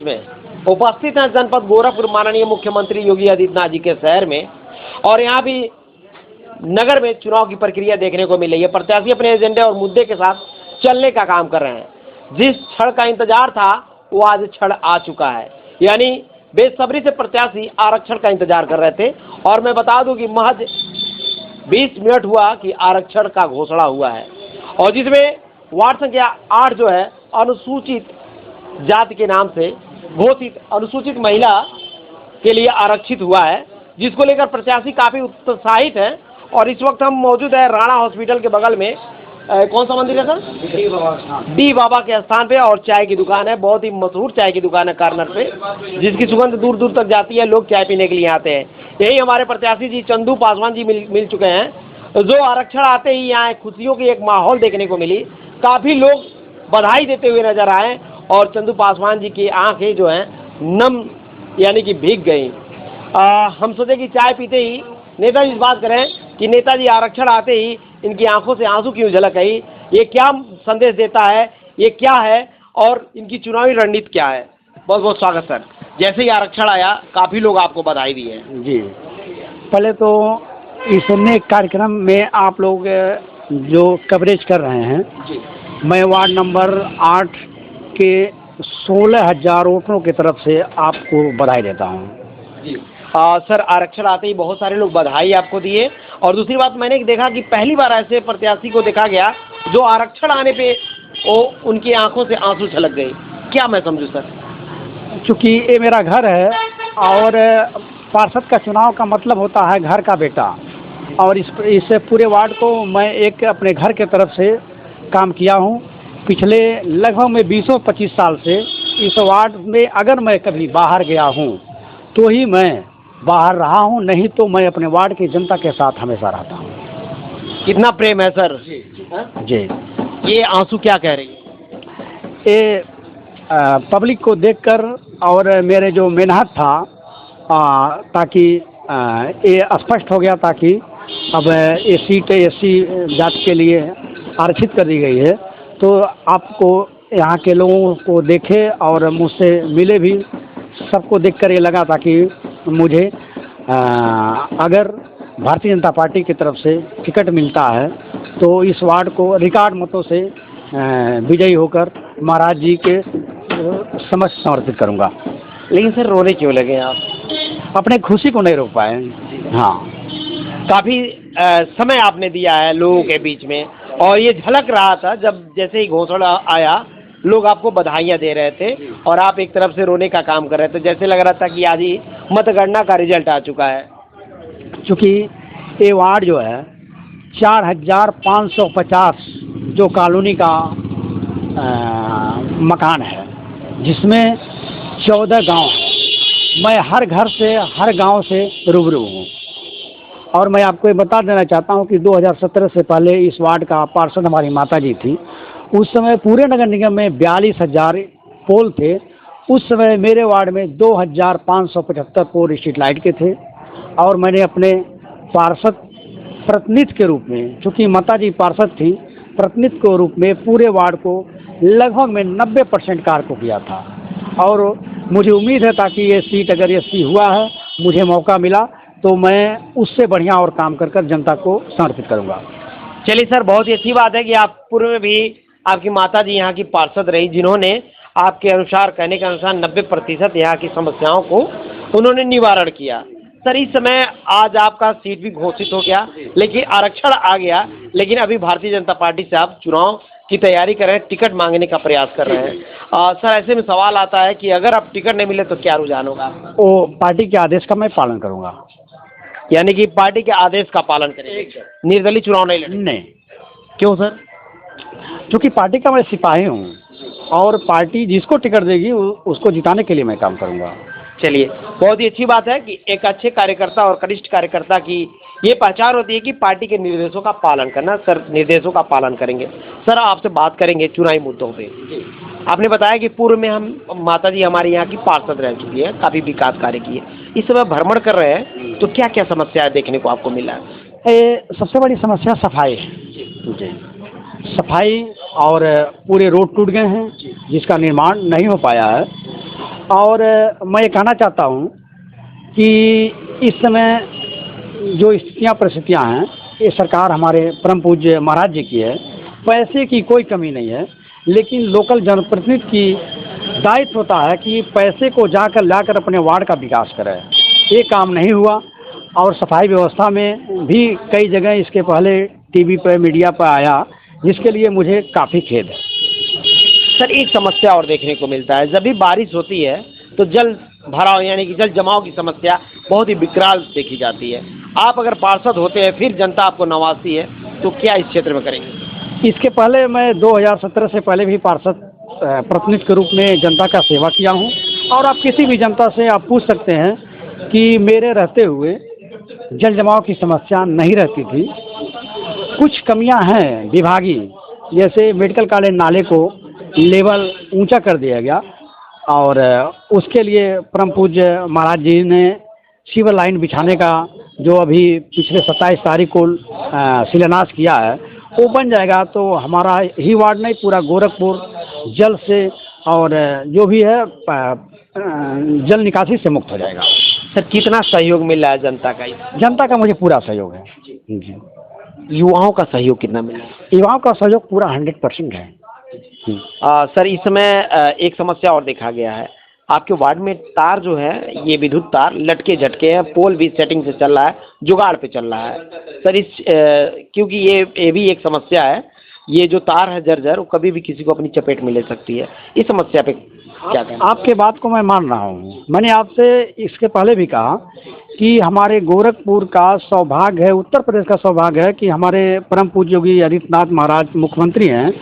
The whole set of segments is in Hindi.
में उपस्थित हैं जनपद गोरखपुर माननीय मुख्यमंत्री योगी आदित्यनाथ जी के शहर में, और यहाँ भी नगर में चुनाव की प्रक्रिया देखने को मिल रही है। प्रत्याशी अपने एजेंडे और मुद्दे के साथ चलने का काम कर रहे हैं। जिस क्षण का इंतजार था वो आज क्षण आ चुका है, यानी बेसब्री से प्रत्याशी आरक्षण का इंतजार कर रहे थे। और मैं बता दूं कि महज 20 मिनट हुआ कि आरक्षण का घोषणा हुआ है, और जिसमें वार्ड संख्या 8 जो है अनुसूचित जाति के नाम से घोषित अनुसूचित महिला के लिए आरक्षित हुआ है, जिसको लेकर प्रत्याशी काफी उत्साहित हैं। और इस वक्त हम मौजूद है राणा हॉस्पिटल के बगल में कौन सा मंदिर है सर? डी बाबा के स्थान पे, और चाय की दुकान है, बहुत ही मशहूर चाय की दुकान है कार्नर पे, जिसकी सुगंध दूर दूर तक जाती है। लोग चाय पीने के लिए आते हैं। यही हमारे प्रत्याशी जी चंदू पासवान जी मिल चुके हैं, जो आरक्षण आते ही यहाँ खुशियों की एक माहौल देखने को मिली। काफी लोग बधाई देते हुए नजर आए, और चंदू पासवान जी की आंखें जो हैं नम यानी कि भीग गई। हम सोचे कि चाय पीते ही नेताजी से बात करें कि नेताजी आरक्षण आते ही इनकी आंखों से आंसू क्यों झलक आई, ये क्या संदेश देता है, ये क्या है, और इनकी चुनावी रणनीति क्या है। बहुत बहुत स्वागत सर। जैसे ही आरक्षण आया काफी लोग आपको बधाई दिए हैं। जी, पहले तो इस नेक कार्यक्रम में आप लोग जो कवरेज कर रहे हैं जी, मैं वार्ड नंबर 8 के 16,000 वोटरों की तरफ से आपको बधाई देता हूँ जी। सर आरक्षण आते ही बहुत सारे लोग बधाई आपको दिए, और दूसरी बात मैंने देखा कि पहली बार ऐसे प्रत्याशी को देखा गया जो आरक्षण आने पे वो उनकी आंखों से आंसू छलक गए। क्या मैं समझूं सर? क्योंकि ये मेरा घर है, और पार्षद का चुनाव का मतलब होता है घर का बेटा, और इस पूरे वार्ड को मैं एक अपने घर के तरफ से काम किया हूँ। पिछले लगभग में 20-25 साल से इस वार्ड में अगर मैं कभी बाहर गया हूँ तो ही मैं बाहर रहा हूँ, नहीं तो मैं अपने वार्ड की जनता के साथ हमेशा रहता हूँ। कितना प्रेम है सर जी। ये आंसू क्या कह रही है? ये पब्लिक को देखकर और मेरे जो मेहनत था ताकि ये स्पष्ट हो गया, ताकि अब ये सीट एससी जाति के लिए आरक्षित कर दी गई है, तो आपको यहाँ के लोगों को देखे और मुझसे मिले भी, सबको देखकर ये लगा था कि मुझे अगर भारतीय जनता पार्टी की तरफ से टिकट मिलता है तो इस वार्ड को रिकॉर्ड मतों से विजयी होकर महाराज जी के समक्ष समर्पित करूंगा। लेकिन सर रोने क्यों लगे आप? अपने खुशी को नहीं रोक पाए। हाँ, काफी समय आपने दिया है लोगों के बीच में, और ये झलक रहा था जब जैसे ही घोषणा आया लोग आपको बधाइयाँ दे रहे थे, और आप एक तरफ से रोने का काम कर रहे थे। जैसे लग रहा था कि आज ही मतगणना का रिजल्ट आ चुका है। क्योंकि ये वार्ड जो है 4,550 जो कॉलोनी का मकान है, जिसमें 14 गांव, मैं हर घर से हर गांव से रूबरू हूँ। और मैं आपको ये बता देना चाहता हूँ कि 2017 से पहले इस वार्ड का पार्षद हमारी माता जी थी। उस समय पूरे नगर निगम में 42,000 पोल थे। उस समय मेरे वार्ड में 2,575 पोल स्ट्रीट लाइट के थे, और मैंने अपने पार्षद प्रतिनिधि के रूप में, चूँकि माता जी पार्षद थी, प्रतिनिधि के रूप में पूरे वार्ड को लगभग में 90% कार्य को किया था। और मुझे उम्मीद है ताकि ये सीट अगर एससी हुआ है, मुझे मौका मिला तो मैं उससे बढ़िया और काम कर कर जनता को समर्पित करूँगा। चलिए सर, बहुत ही अच्छी बात है कि आप पूर्व में भी आपकी माता जी यहाँ की पार्षद रही, जिन्होंने आपके अनुसार, कहने के अनुसार 90% यहाँ की समस्याओं को उन्होंने निवारण किया। सर इस समय आज आपका सीट भी घोषित हो गया, लेकिन आरक्षण आ गया, लेकिन अभी भारतीय जनता पार्टी से आप चुनाव की तैयारी कर रहे हैं, टिकट मांगने का प्रयास कर रहे हैं। सर ऐसे में सवाल आता है कि अगर आप टिकट नहीं मिले तो क्या रुझान होगा आपका? वो पार्टी के आदेश का मैं पालन करूँगा। यानी कि पार्टी के आदेश का पालन करेंगे, निर्दलीय चुनाव नहीं लड़ेंगे? नहीं। क्यों सर? क्योंकि पार्टी का मैं सिपाही हूँ, और पार्टी जिसको टिकट देगी उसको जिताने के लिए मैं काम करूँगा। चलिए, बहुत ही अच्छी बात है कि एक अच्छे कार्यकर्ता और कनिष्ठ कार्यकर्ता की ये पहचान होती है कि पार्टी के निर्देशों का पालन करना। सर निर्देशों का पालन करेंगे। सर आपसे बात करेंगे चुनावी मुद्दों पे। आपने बताया कि पूर्व में हम माता जी हमारे यहाँ की पार्षद रह चुकी है, काफ़ी विकास कार्य किए, इस समय भ्रमण कर रहे हैं, तो क्या क्या समस्या देखने को आपको मिला है? सबसे बड़ी समस्या सफाई है जी, सफाई, और पूरे रोड टूट गए हैं जिसका निर्माण नहीं हो पाया है। और मैं ये कहना चाहता हूँ कि इस समय जो स्थितियाँ परिस्थितियाँ हैं, ये सरकार हमारे परम पूज्य महाराज जी की है। पैसे की कोई कमी नहीं है, लेकिन लोकल जनप्रतिनिधि की दायित्व होता है कि पैसे को जाकर लाकर अपने वार्ड का विकास करें। ये काम नहीं हुआ और सफाई व्यवस्था में भी कई जगह इसके पहले टीवी पर मीडिया पर आया, जिसके लिए मुझे काफ़ी खेद है। सर एक समस्या और देखने को मिलता है, जब भी बारिश होती है तो जल भराव यानी कि जल जमाव की समस्या बहुत ही विकराल देखी जाती है। आप अगर पार्षद होते हैं, फिर जनता आपको नवाजती है, तो क्या इस क्षेत्र में करेंगे? इसके पहले मैं 2017 से पहले भी पार्षद प्रतिनिधि के रूप में जनता का सेवा किया हूं, और आप किसी भी जनता से आप पूछ सकते हैं कि मेरे रहते हुए जल जमाव की समस्या नहीं रहती थी। कुछ कमियां हैं विभागीय, जैसे मेडिकल कॉलेज नाले को लेवल ऊंचा कर दिया गया, और उसके लिए परम पूज्य महाराज जी ने सीवर लाइन बिछाने का जो अभी पिछले 27 तारीख को शिलान्यास किया है, वो बन जाएगा तो हमारा ही वार्ड नहीं, पूरा गोरखपुर जल से और जो भी है जल निकासी से मुक्त हो जाएगा। सर कितना सहयोग मिल रहा है जनता का? जनता का मुझे पूरा सहयोग है जी। युवाओं का सहयोग कितना मिल रहा है? युवाओं का सहयोग पूरा 100% है। सर इस समय एक समस्या और देखा गया है, आपके वार्ड में तार जो है ये विद्युत तार लटके झटके हैं, पोल भी सेटिंग से चल रहा है, जुगाड़ पे चल रहा है। सर इस क्योंकि ये भी एक समस्या है, ये जो तार है जर्जर, वो कभी भी किसी को अपनी चपेट में ले सकती है। इस समस्या पे क्या कहना? आपके बात को मैं मान रहा हूँ। मैंने आपसे इसके पहले भी कहा कि हमारे गोरखपुर का सौभाग्य है, उत्तर प्रदेश का सौभाग्य है कि हमारे परम पूज्य योगी आदित्यनाथ महाराज मुख्यमंत्री हैं,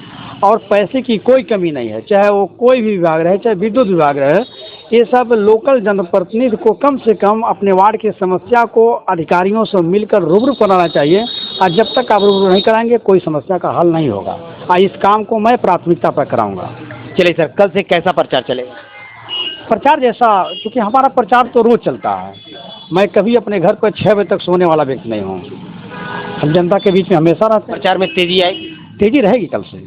और पैसे की कोई कमी नहीं है। चाहे वो कोई भी विभाग रहे, चाहे विद्युत विभाग रहे, ये सब लोकल जनप्रतिनिधि को कम से कम अपने वार्ड की समस्या को अधिकारियों से मिलकर रूबरू कराना चाहिए। और जब तक आप रूबरू नहीं कराएंगे, कोई समस्या का हल नहीं होगा। और इस काम को मैं प्राथमिकता पर कराऊंगा। चलिए सर, कल से कैसा प्रचार चलेगा? प्रचार जैसा, क्योंकि हमारा प्रचार तो रोज चलता है। मैं कभी अपने घर पर 6 बजे तक सोने वाला व्यक्ति नहीं हूँ। हम जनता के बीच में हमेशा रहते हैं। प्रचार में तेजी आएगी? तेजी रहेगी कल से।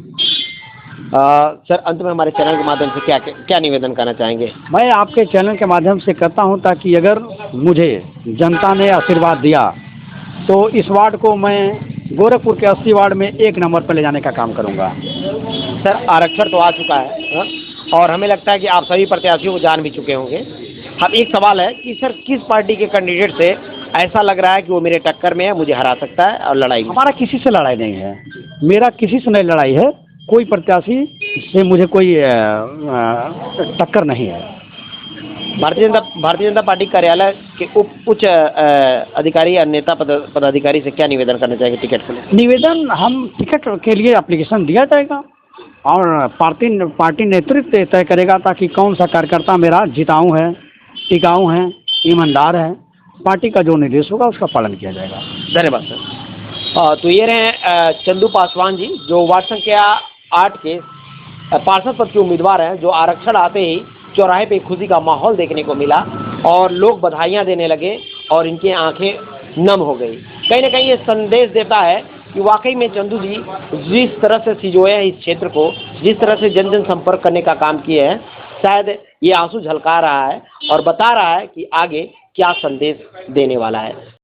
सर अंत में हमारे चैनल के माध्यम से क्या निवेदन करना चाहेंगे? मैं आपके चैनल के माध्यम से करता हूं, ताकि अगर मुझे जनता ने आशीर्वाद दिया तो इस वार्ड को मैं गोरखपुर के 80 वार्ड में 1 नंबर पर ले जाने का काम करूंगा। सर आरक्षण तो आ चुका है और हमें लगता है कि आप सभी प्रत्याशियों को जान भी चुके होंगे। अब एक सवाल है कि सर किस पार्टी के कैंडिडेट से ऐसा लग रहा है कि वो मेरे टक्कर में है, मुझे हरा सकता है और लड़ाई? हमारा किसी से लड़ाई नहीं है, मेरा किसी से नहीं लड़ाई है। कोई प्रत्याशी से मुझे कोई टक्कर नहीं है। भारतीय जनता पार्टी कार्यालय के उच्च अधिकारी या नेता पदाधिकारी से क्या निवेदन करना चाहेंगे टिकट के लिए? निवेदन, हम टिकट के लिए एप्लीकेशन दिया जाएगा और पार्टी नेतृत्व तय करेगा, ताकि कौन सा कार्यकर्ता मेरा जिताऊ है, टिकाऊ है, ईमानदार है। पार्टी का जो निर्देश होगा उसका पालन किया जाएगा। धन्यवाद सर। तो ये रहे चंदू पासवान जी, जो वार्ड संख्या 8 के पार्षद पद के उम्मीदवार हैं, जो आरक्षण आते ही चौराहे पे खुशी का माहौल देखने को मिला और लोग बधाइयाँ देने लगे और इनकी आंखें नम हो गई। कहीं ना कहीं ये संदेश देता है कि वाकई में चंदू जी जिस तरह से सिजोए हैं इस क्षेत्र को, जिस तरह से जन जन संपर्क करने का काम किए हैं, शायद ये आंसू झलका रहा है और बता रहा है कि आगे क्या संदेश देने वाला है।